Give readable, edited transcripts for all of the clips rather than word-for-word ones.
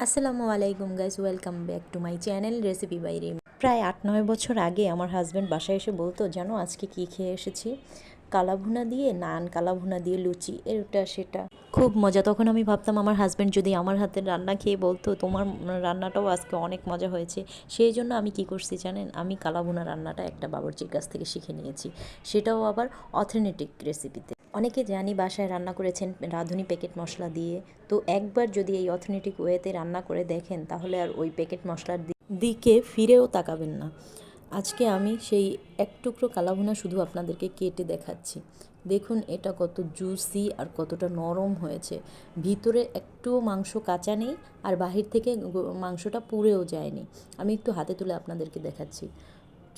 আসসালামু আলাইকুম guys, welcome back to my channel recipe by Rim. প্রায় 8-9 বছর আগে আমার হাজব্যান্ড বাসায় এসে বলতো, জানো আজকে কি খেয়ে এসেছি? কালাভুনা দিয়ে নান, কালাভুনা দিয়ে লুচি, এটা সেটা খুব মজা। তখন আমি ভাবতাম আমার হাজব্যান্ড যদি আমার হাতের রান্না খেয়ে বলতো তোমার রান্নাটাও আজকে অনেক মজা হয়েছে। সেই জন্য আমি কি করছি জানেন, আমি কালাভুনা রান্নাটা একটা বাবুর্চির কাছ থেকে শিখে নিয়েছি, সেটাও আবার অথেন্টিক রেসিপিতে। অনেকে জানি বাসায় রান্না করেছেন রাঁধুনি প্যাকেট মশলা দিয়ে, তো একবার যদি এই অথেন্টিক ওয়েতে রান্না করে দেখেন তাহলে আর ওই প্যাকেট মশলার দিকে ফিরেও তাকাবেন না। আজকে আমি সেই এক টুকরো কালাভুনা শুধু আপনাদেরকে কেটে দেখাচ্ছি। দেখুন এটা কত জুসি আর কতটা নরম হয়েছে, ভিতরে একটুও মাংস কাঁচা নেই আর বাহির থেকে মাংসটা পুড়েও যায়নি। আমি একটু হাতে তুলে আপনাদেরকে দেখাচ্ছি।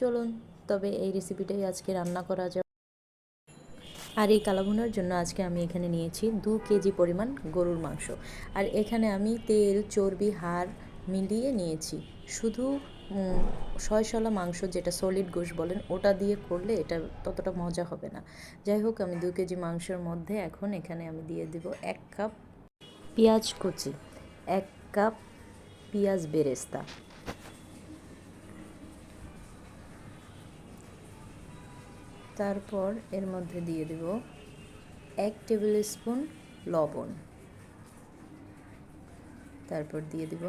চলুন তবে এই রেসিপিটাই আজকে রান্না করা যাক। আর এই কালাভুনার জন্য আজকে আমি এখানে নিয়েছি 2 কেজি পরিমাণ গরুর মাংস। আর এখানে আমি তেল, চর্বি, হাড় মিলিয়ে নিয়েছি। শুধু সয়সলা মাংস, যেটা সলিড গোশ বলেন, ওটা দিয়ে করলে এটা ততটা মজা হবে না। যাই হোক, আমি 2 কেজি মাংসের মধ্যে এখন এখানে আমি দিয়ে দেব 1 কাপ পেঁয়াজ কুচি, 1 কাপ পেঁয়াজ বেরেস্তা, তারপর এর মধ্যে দিয়ে দেব 1 টেবিল স্পুন লবণ, তারপর দিয়ে দেব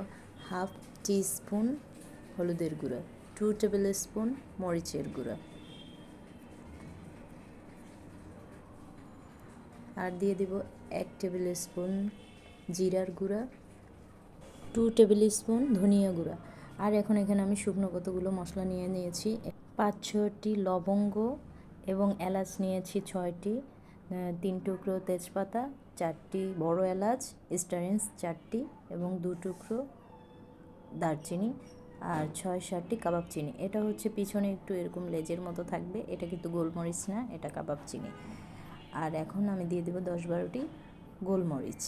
হাফ টিস্পুন হলুদের গুঁড়া, 2 টেবিল স্পুন মরিচের গুঁড়া, আর দিয়ে দিব 1 টেবিল স্পুন জিরার গুঁড়া, 2 টেবিল স্পুন ধনিয়া গুঁড়া। আর এখন এখানে আমি শুকনো কতগুলো মশলা নিয়ে নিয়েছি, 5-6টি লবঙ্গ এবং এলাচ নিয়েছি 6টি, 3 টুকরো তেজপাতা, 4টি বড় এলাচ, স্টার এনিস 4টি এবং 2 টুকরো দারচিনি, আর 6-7টি কাবাব চিনি। এটা হচ্ছে পিছনে একটু এরকম লেজের মতো থাকবে, এটা কিন্তু গোলমরিচ না, এটা কাবাব চিনি। আর এখন আমি দিয়ে দেবো 10-12টি গোলমরিচ।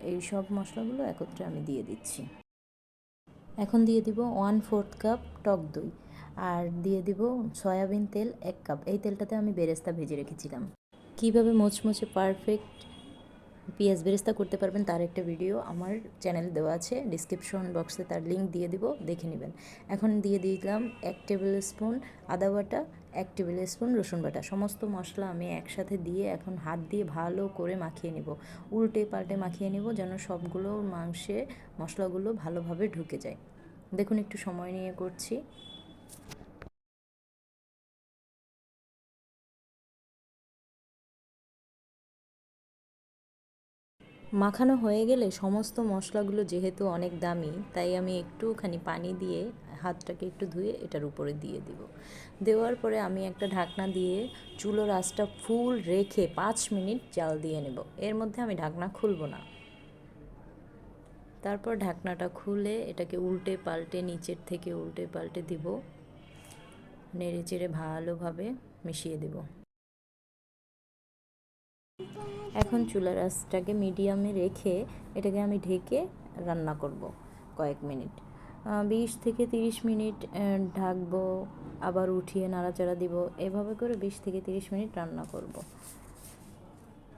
এই সব মশলাগুলো একত্রে আমি দিয়ে দিচ্ছি। এখন দিয়ে দিব 1/4 কাপ টক দই, আর দিয়ে দিব সয়াবিন তেল 1 কাপ। এই তেলটাতে আমি বেরেস্তা ভেজে রেখেছিলাম। কীভাবে মুচমুচে পারফেক্ট পেঁয়াজ বেরেস্তা করতে পারবেন তার একটা ভিডিও আমার চ্যানেলে দেওয়া আছে, ডিসক্রিপশন বক্সে তার লিঙ্ক দিয়ে দিব, দেখে নেবেন। এখন দিয়ে দিলাম 1 টেবিল স্পুন আদা বাটা, 1 টেবিল স্পুন রসুন বাটা। সমস্ত মশলা আমি একসাথে দিয়ে এখন হাত দিয়ে ভালো করে মাখিয়ে নেব, উল্টে পাল্টে মাখিয়ে নেব যেন সবগুলো মাংসে মশলাগুলো ভালোভাবে ঢুকে যায়। দেখুন একটু সময় নিয়ে করছি। মাখানো হয়ে গেলে সমস্ত মশলাগুলো যেহেতু অনেক দামি, তাই আমি একটুখানি পানি দিয়ে হাতটাকে একটু ধুয়ে এটার উপরে দিয়ে দিব। দেওয়ার পরে আমি একটা ঢাকনা দিয়ে চুলোর আঁচটা ফুল রেখে 5 মিনিট জাল দিয়ে নেব। এর মধ্যে আমি ঢাকনা খুলব না। তারপর ঢাকনাটা খুলে এটাকে উল্টে পাল্টে, নিচের থেকে উল্টে পাল্টে দিব, নেড়ে চেড়ে ভালোভাবে মিশিয়ে দেব। এখন চুলার আঁচটাকে মিডিয়ামে রেখে এটাকে আমি ঢেকে রান্না করব কয়েক মিনিট, 20 থেকে 30 মিনিট ঢাকবো, আবার উঠিয়ে নাড়াচাড়া দিব, এভাবে করে 20 থেকে 30 মিনিট রান্না করব।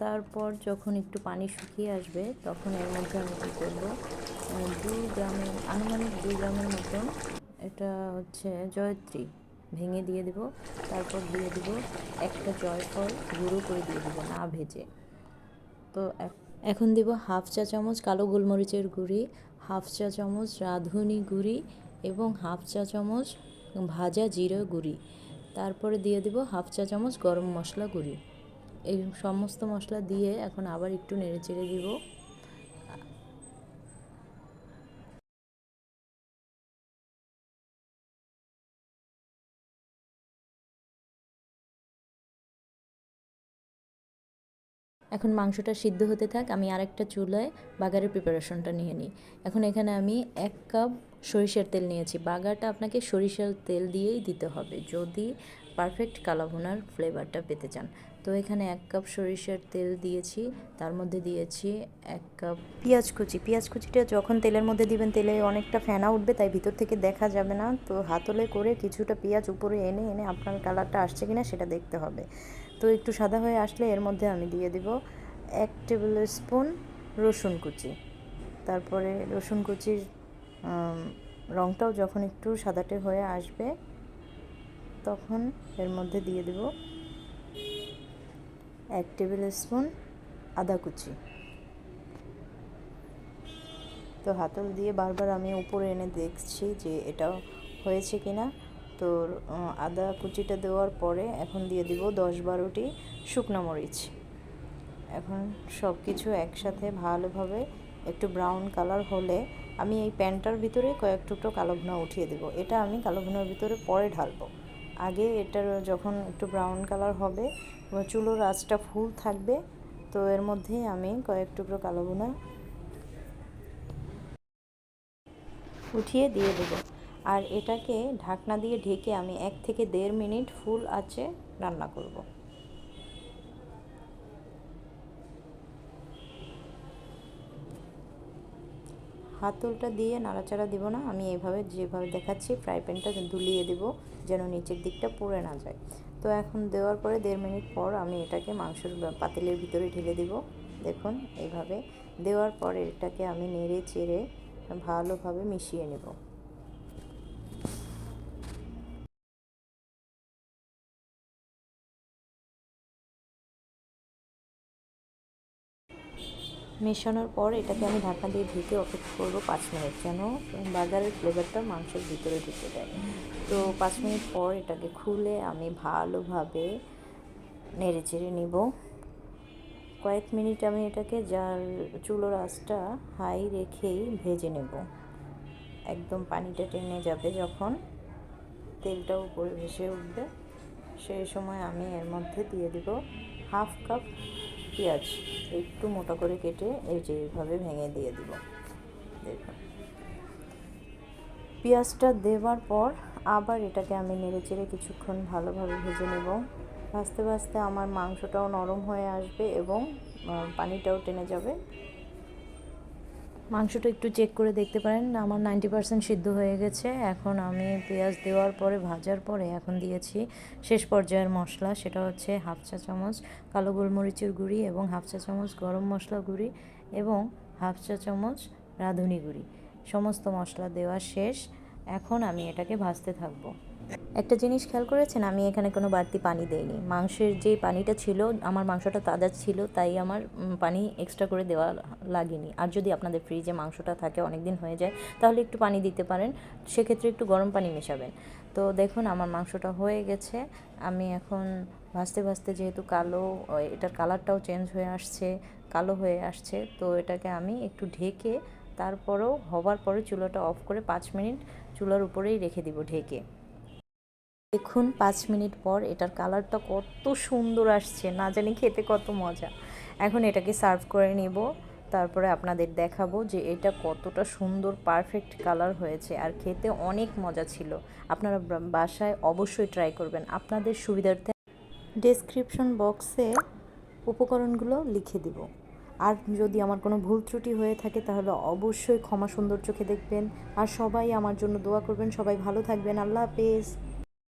তারপর যখন একটু পানি শুকিয়ে আসবে তখন এর মধ্যে আমি কী করবো, 2 গ্রামের আনুমানিক 2 গ্রামের মতন, এটা হচ্ছে জয়ত্রী, ভেঙে দিয়ে দেব। তারপর দিয়ে দেব একটা জয়ফল গুঁড়ো করে দিয়ে দেবো, না ভেজে। তো এখন দেব হাফ চা চামচ কালো গোলমরিচের গুঁড়ি, হাফ চা চামচ রাঁধুনি গুঁড়ি এবং হাফ চা চামচ ভাজা জিরা গুঁড়ি। তারপরে দিয়ে দেব হাফ চা চামচ গরম মশলা গুঁড়ি। এই সমস্ত মশলা দিয়ে এখন আবার একটু নেড়ে চেড়ে দিব। এখন মাংসটা সিদ্ধ হতে থাক, আমি আরেকটা চুলায় বাগারের প্রিপারেশনটা নিয়ে নিই। এখন এখানে আমি 1 কাপ সরিষার তেল নিয়েছি। বাগারটা আপনাকে সরিষার তেল দিয়েই দিতে হবে যদি পারফেক্ট কালাভুনার ফ্লেভারটা পেতে চান। তো এখানে 1 কাপ সরিষার তেল দিয়েছি, তার মধ্যে দিয়েছি 1 কাপ পেঁয়াজ কুচি। পেঁয়াজ কুচিটা যখন তেলের মধ্যে দিবেন তেলে অনেকটা ফেনা উঠবে, তাই ভিতর থেকে দেখা যাবে না, তো হাতলে করে কিছুটা পেঁয়াজ উপরে এনে এনে আপনার কালারটা আসছে কিনা সেটা দেখতে হবে। তো একটু সাদা হয়ে আসলে এর মধ্যে আমি দিয়ে দেব 1 টেবিল স্পুন রসুন কুচি। তারপরে রসুন কুচির রঙটাও যখন একটু সাদাটে হয়ে আসবে তখন এর মধ্যে দিয়ে দেব 1 টেবিল স্পুন আদা কুচি। তো হাতল দিয়ে বারবার আমি উপরে এনে দেখছি যে এটা হয়েছে কিনা। তো আদা কুচিটা দেওয়ার পরে এখন দিয়ে দিব 10-12টি শুকনো মরিচ। এখন সব কিছু একসাথে ভালোভাবে একটু ব্রাউন কালার হলে আমি এই প্যানটার ভিতরে কয়েক টুকরো কালো ভুনা উঠিয়ে দেব। এটা আমি কালো ভুনার ভিতরে পরে ঢালবো। আগে এটার যখন একটু ব্রাউন কালার হবে চুলোর আঁচটা ফুল থাকবে, তো এর মধ্যে আমি কয়েক টুকরো কালো ভুনা উঠিয়ে দিয়ে দেবো। আর এটাকে ঢাকনা দিয়ে ঢেকে আমি 1 থেকে 1.5 মিনিট ফুল আঁচে রান্না করব। হাতলটা দিয়ে নাড়াচাড়া দিব না, আমি এইভাবে যেভাবে দেখাচ্ছি ফ্রাই প্যানটা দুলিয়ে দেব যেন নিচের দিকটা পুড়ে না যায়। তো এখন দেওয়ার পরে 1.5 মিনিট পর আমি এটাকে মাংসের পাতিলের ভিতরে ঢেলে দেব। দেখুন এইভাবে দেওয়ার পরে এটাকে আমি নেড়ে চেড়ে ভালোভাবে মিশিয়ে নেব। মেশানোর পর এটাকে আমি ঢাকনা দিয়ে ঢেকে অপেক্ষা করব 5 মিনিট, যেন বার্গারের ফ্লেভারটা মাংসের ভিতরে ঢুকে যায়। তো 5 মিনিট পর এটাকে খুলে আমি ভালোভাবে নেড়ে চেড়ে নিব। কয়েক মিনিট আমি এটাকে চুলোর আঁচটা হাই রেখেই ভেজে নেব। একদম পানিটা টেনে যাবে যখন, তেলটাও উপরে ভেসে উঠবে, সেই সময় আমি এর মধ্যে দিয়ে দেব 1/2 কাপ পেঁয়াজ একটু মোটা করে কেটে এই যে এইভাবে ভেঙে দিয়ে দিব। দেখুন পেঁয়াজটা দেওয়ার পর আবার এটাকে আমি নেড়েচেড়ে কিছুক্ষণ ভালোভাবে ভেজে নেব। ভাজতে ভাজতে আমার মাংসটাও নরম হয়ে আসবে এবং পানিটাও টেনে যাবে। মাংসটা একটু চেক করে দেখতে পারেন, আমার 90% সিদ্ধ হয়ে গেছে। এখন আমি পেঁয়াজ দেওয়ার পরে ভাজার পরে এখন দিয়েছি শেষ পর্যায়ের মশলা, সেটা হচ্ছে 1/2 চা চামচ কালো গোলমরিচের গুঁড়ি এবং 1/2 চা চামচ গরম মশলা গুঁড়ি এবং 1/2 চা চামচ রাঁধুনি গুঁড়ি। সমস্ত মশলা দেওয়া শেষ। এখন আমি এটাকে ভাজতে থাকবো। একটা জিনিস খেয়াল করেছেন, আমি এখানে কোনো বাড়তি পানি দেইনি। মাংসের যে পানিটা ছিল, আমার মাংসটা তাজা ছিল, তাই আমার পানি এক্সট্রা করে দেওয়া লাগেনি। আর যদি আপনাদের ফ্রিজে মাংসটা থাকে অনেক দিন হয়ে যায়, তাহলে একটু পানি দিতে পারেন, সেক্ষেত্রে একটু গরম পানি মেশাবেন। তো দেখুন আমার মাংসটা হয়ে গেছে। আমি এখন ভাজতে ভাজতে যেহেতু কালো, এটার কালারটাও চেঞ্জ হয়ে আসছে, কালো হয়ে আসছে, তো এটাকে আমি একটু ঢেকে তারপরেও হবার পরে চুলাটা অফ করে 5 মিনিট চুলার উপরেই রেখে দিব ঢেকে। দেখুন 5 মিনিট পর এটার কালারটা কত সুন্দর আসছে, না জানি খেতে কত মজা। এখন এটাকে সার্ভ করে নেব, তারপরে আপনাদের দেখাবো যে এটা কতটা সুন্দর পারফেক্ট কালার হয়েছে আর খেতে অনেক মজা ছিল। আপনারা বাসায় অবশ্যই ট্রাই করবেন। আপনাদের সুবিধার্থে ডেসক্রিপশন বক্সে উপকরণগুলো লিখে দিব। আর যদি আমার কোনো ভুল ত্রুটি হয়ে থাকে তাহলে অবশ্যই ক্ষমা সুন্দর চোখে দেখবেন। আর সবাই আমার জন্য দোয়া করবেন। সবাই ভালো থাকবেন। আল্লাহ হাফেজ।